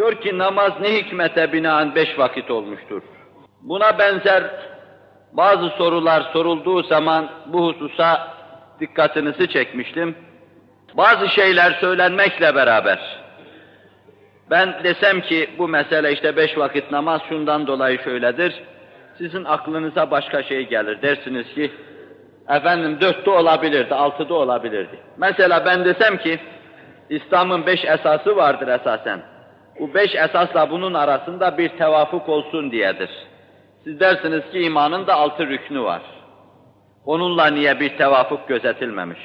Diyor ki namaz ne hikmete binaen 5 vakit olmuştur. Buna benzer bazı sorular sorulduğu zaman bu hususa dikkatinizi çekmiştim. Bazı şeyler söylenmekle beraber ben desem ki bu mesele işte 5 vakit namaz şundan dolayı şöyledir, sizin aklınıza başka şey gelir. Dersiniz ki efendim 4'te olabilirdi, 6'da olabilirdi. Mesela ben desem ki İslam'ın 5 esası vardır esasen. Bu 5 esasla bunun arasında bir tevafuk olsun diyedir. Siz dersiniz ki imanın da 6 rüknü var. Onunla niye bir tevafuk gözetilmemiş?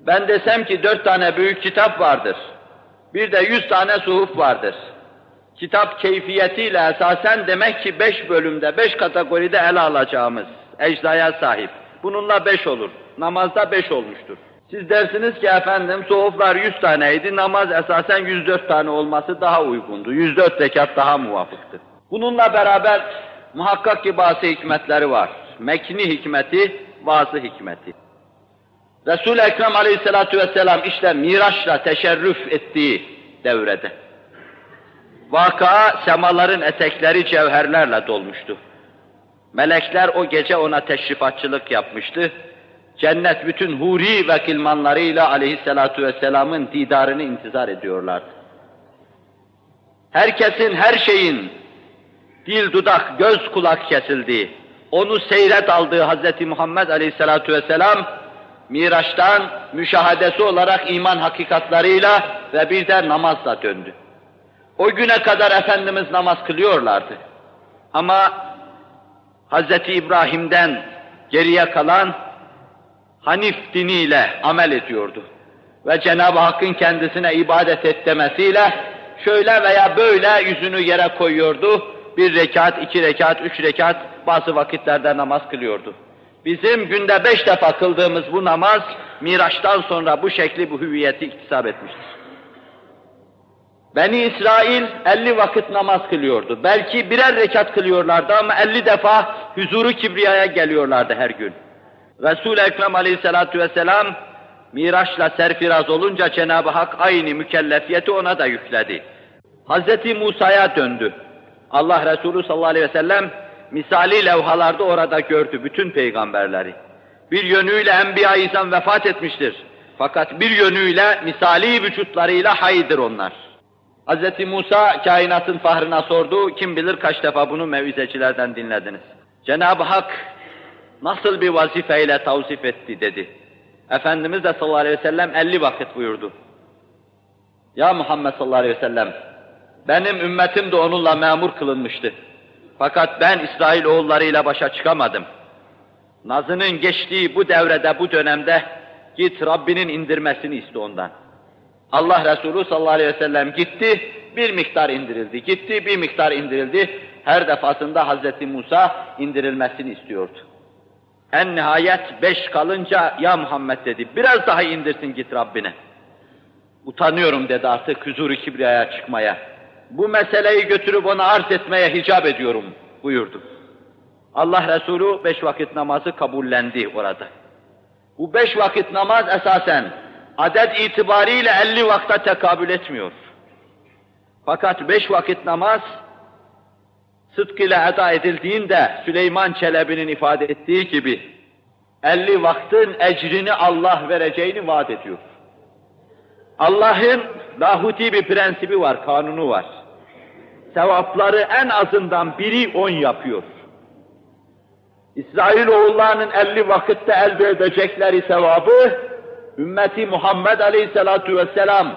Ben desem ki 4 tane büyük kitap vardır. Bir de 100 tane suhuf vardır. Kitap keyfiyetiyle esasen demek ki 5 bölümde, 5 kategoride ele alacağımız eczaya sahip. Bununla 5 olur. Namazda 5 olmuştur. Siz dersiniz ki efendim suhuflar 100 taneydi, namaz esasen 104 tane olması daha uygundu. 104 rekat daha muvafıktı. Bununla beraber muhakkak ki bazı hikmetleri var. Mekni hikmeti, bazı hikmeti. Resul-i Ekrem aleyhissalatu vesselam işte Miraç'la teşerrüf ettiği devrede. Vaka semaların etekleri cevherlerle dolmuştu. Melekler o gece ona teşrifatçılık yapmıştı. Cennet bütün huri ve kilmanlarıyla aleyhissalatu vesselamın didarını intizar ediyorlardı. Herkesin, her şeyin dil, dudak, göz, kulak kesildiği, onu seyret aldığı Hz. Muhammed aleyhissalatu vesselam, Miraç'tan müşahadesi olarak iman hakikatlarıyla ve bir de namazla döndü. O güne kadar Efendimiz namaz kılıyorlardı. Ama Hz. İbrahim'den geriye kalan Hanif diniyle amel ediyordu. Ve Cenab-ı Hakk'ın kendisine ibadet et demesiyle şöyle veya böyle yüzünü yere koyuyordu. 1 rekat, 2 rekat, 3 rekat bazı vakitlerde namaz kılıyordu. Bizim günde 5 defa kıldığımız bu namaz, Miraç'tan sonra bu şekli, bu hüviyeti iktisap etmiştir. Beni İsrail 50 vakit namaz kılıyordu. Belki birer rekat kılıyorlardı ama 50 defa huzuru kibriyaya geliyorlardı her gün. Resul-i Ekrem aleyhissalatu vesselam Miraç'la serfiraz olunca Cenab-ı Hak aynı mükellefiyeti ona da yükledi. Hz. Musa'ya döndü. Allah Resulü sallallahu aleyhi ve sellem misali levhalarda orada gördü bütün peygamberleri. Bir yönüyle Enbiya-i İzam vefat etmiştir. Fakat bir yönüyle misali vücutlarıyla haydır onlar. Hz. Musa kainatın fahrına sordu, kim bilir kaç defa bunu mevizecilerden dinlediniz. Cenab-ı Hak nasıl bir vazifeyle tavsif etti dedi. Efendimiz de sallallahu aleyhi ve sellem 50 vakit buyurdu. Ya Muhammed sallallahu aleyhi ve sellem, benim ümmetim de onunla memur kılınmıştı. Fakat ben İsrail oğullarıyla başa çıkamadım. Nazının geçtiği bu devrede, bu dönemde git Rabbinin indirmesini iste ondan. Allah Resulü sallallahu aleyhi ve sellem gitti, bir miktar indirildi. Gitti, bir miktar indirildi. Her defasında Hazreti Musa indirilmesini istiyordu. En nihayet 5 kalınca ya Muhammed dedi, biraz daha indirsin git Rabbine. Utanıyorum dedi artık huzur-u kibriyaya çıkmaya. Bu meseleyi götürüp ona arz etmeye hicap ediyorum buyurdu. Allah Resulü 5 vakit namazı kabullendi orada. Bu 5 vakit namaz esasen adet itibariyle 50 vakta tekabül etmiyor. Fakat 5 vakit namaz sıdkıyla eda edildiğinde Süleyman Çelebi'nin ifade ettiği gibi 50 vaktin ecrini Allah vereceğini vaat ediyor. Allah'ın lahuti bir prensibi var, kanunu var. Sevapları en azından biri 10 yapıyor. İsrailoğullarının 50 vakitte elde edecekleri sevabı, ümmeti Muhammed aleyhissalatu vesselam,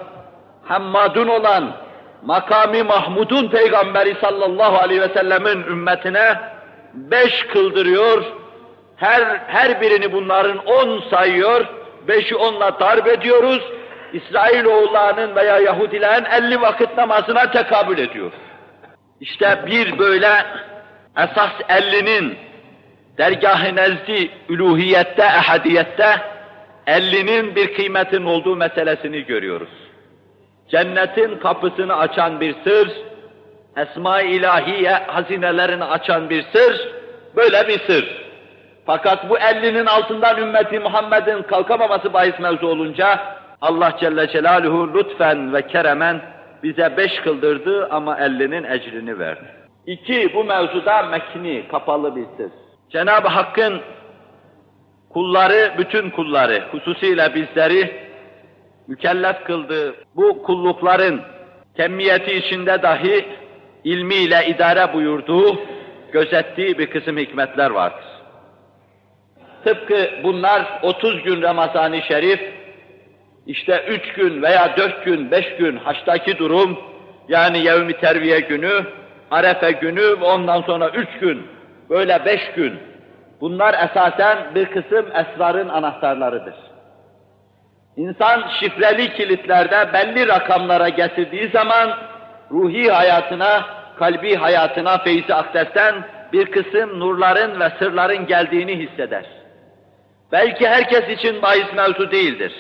Hammadun olan, makami Mahmud'un peygamberi sallallahu aleyhi ve sellemin ümmetine 5 kıldırıyor, her birini bunların 10 sayıyor, 5'i 10'la darp ediyoruz, İsrailoğullarının veya Yahudilerin 50 vakit namazına tekabül ediyor. İşte bir böyle esas 50'nin dergâh-ı nezdi üluhiyette, ehadiyette 50'nin bir kıymetin olduğu meselesini görüyoruz. Cennetin kapısını açan bir sır, Esma-i İlahiye hazinelerini açan bir sır, böyle bir sır. Fakat bu 50'nin altından ümmeti Muhammed'in kalkamaması bahis mevzu olunca Allah Celle Celaluhu lütfen ve keremen bize 5 kıldırdı ama 50'nin ecrini verdi. 2. Bu mevzuda mekni, kapalı bir sır. Cenab-ı Hakk'ın kulları, bütün kulları, hususiyle bizleri mükellef kıldığı bu kullukların kemmiyeti içinde dahi ilmiyle idare buyurduğu, gözettiği bir kısım hikmetler vardır. Tıpkı bunlar 30 gün Ramazan-ı Şerif, işte 3 gün veya 4 gün, 5 gün haçtaki durum, yani Yevm-i Terviye günü, Arefe günü ve ondan sonra 3 gün, böyle 5 gün. Bunlar esasen bir kısım esrarın anahtarlarıdır. İnsan şifreli kilitlerde belli rakamlara getirdiği zaman, ruhi hayatına, kalbi hayatına feyzi akdesten bir kısım nurların ve sırların geldiğini hisseder. Belki herkes için bahis mevzu değildir.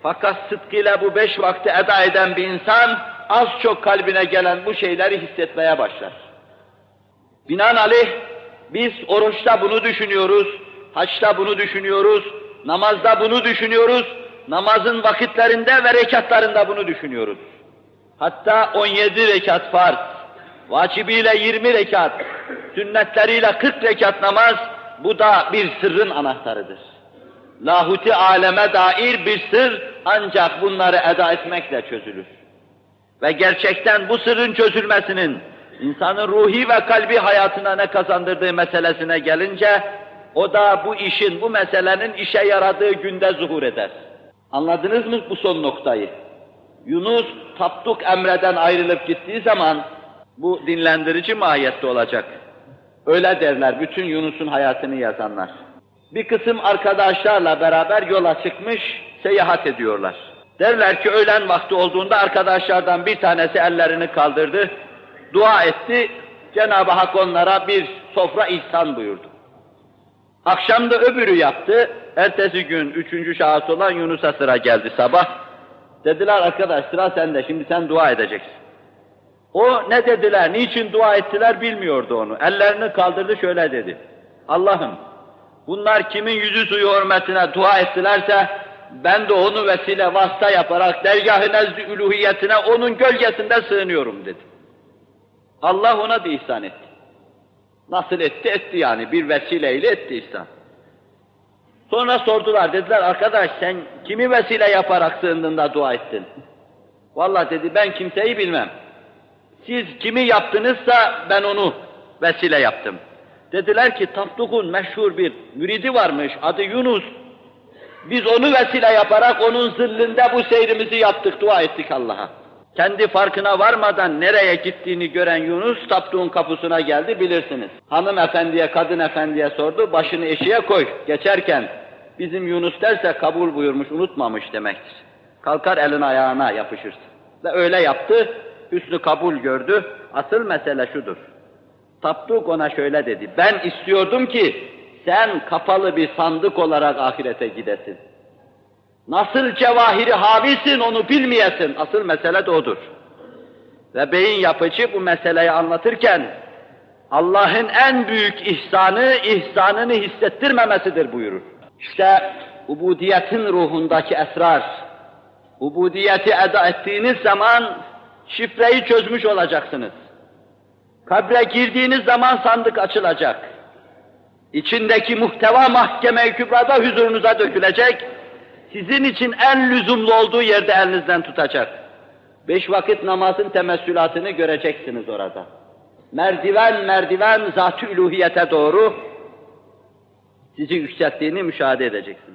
Fakat sıdkıyla bu 5 vakti eda eden bir insan, az çok kalbine gelen bu şeyleri hissetmeye başlar. Binaenaleyh, biz oruçta bunu düşünüyoruz, haçta bunu düşünüyoruz, namazda bunu düşünüyoruz, namazın vakitlerinde ve rekatlarında bunu düşünüyoruz. Hatta 17 rekat farz, vacibiyle 20 rekat, sünnetleriyle 40 rekat namaz, bu da bir sırrın anahtarıdır. Lahuti aleme dair bir sır ancak bunları eda etmekle çözülür. Ve gerçekten bu sırrın çözülmesinin insanın ruhi ve kalbi hayatına ne kazandırdığı meselesine gelince, o da bu işin, bu meselenin işe yaradığı günde zuhur eder. Anladınız mı bu son noktayı? Yunus, Tapduk Emre'den ayrılıp gittiği zaman, bu dinlendirici mahiyette olacak. Öyle derler bütün Yunus'un hayatını yazanlar. Bir kısım arkadaşlarla beraber yola çıkmış, seyahat ediyorlar. Derler ki öğlen vakti olduğunda arkadaşlardan bir tanesi ellerini kaldırdı, dua etti, Cenab-ı Hak onlara bir sofra ihsan buyurdu. Akşam da öbürü yaptı, ertesi gün 3. şahıs olan Yunus'a sıra geldi sabah. Dediler arkadaş sıra sende, şimdi sen dua edeceksin. O ne dediler, niçin dua ettiler bilmiyordu onu. Ellerini kaldırdı şöyle dedi. Allah'ım, bunlar kimin yüzü suyu hürmetine dua ettilerse, ben de onu vesile vasıta yaparak dergâh-ı nezd-i uluhiyetine onun gölgesinde sığınıyorum dedi. Allah ona da ihsan etti. Nasıl etti? Etti yani, bir vesileyle etti ihsan. Sonra sordular, dediler arkadaş sen kimi vesile yaparak sığındığında dua ettin? Vallahi dedi ben kimseyi bilmem. Siz kimi yaptınızsa ben onu vesile yaptım. Dediler ki Tapduk'un meşhur bir müridi varmış, adı Yunus. Biz onu vesile yaparak onun zillinde bu seyrimizi yaptık, dua ettik Allah'a. Kendi farkına varmadan nereye gittiğini gören Yunus, Tapduk'un kapısına geldi bilirsiniz. Hanımefendiye, kadın efendiye sordu, başını eşiğe koy, geçerken bizim Yunus derse kabul buyurmuş, unutmamış demektir. Kalkar elin ayağına yapışırsın. Ve öyle yaptı, hüsnü kabul gördü. Asıl mesele şudur. Tapduk ona şöyle dedi, ben istiyordum ki sen kapalı bir sandık olarak ahirete gidesin. Nasıl cevahiri havisin onu bilmeyesin, asıl mesele de odur. Ve beyin yapıcı bu meseleyi anlatırken, Allah'ın en büyük ihsanı, ihsanını hissettirmemesidir buyurur. İşte ubudiyetin ruhundaki esrar, ubudiyeti eda ettiğiniz zaman şifreyi çözmüş olacaksınız. Kabre girdiğiniz zaman sandık açılacak. İçindeki muhteva mahkeme-i kübrada huzurunuza dökülecek, sizin için en lüzumlu olduğu yerde elinizden tutacak. 5 vakit namazın temessülatını göreceksiniz orada. Merdiven merdiven zat-ı üluhiyete doğru sizi yükselttiğini müşahede edeceksiniz.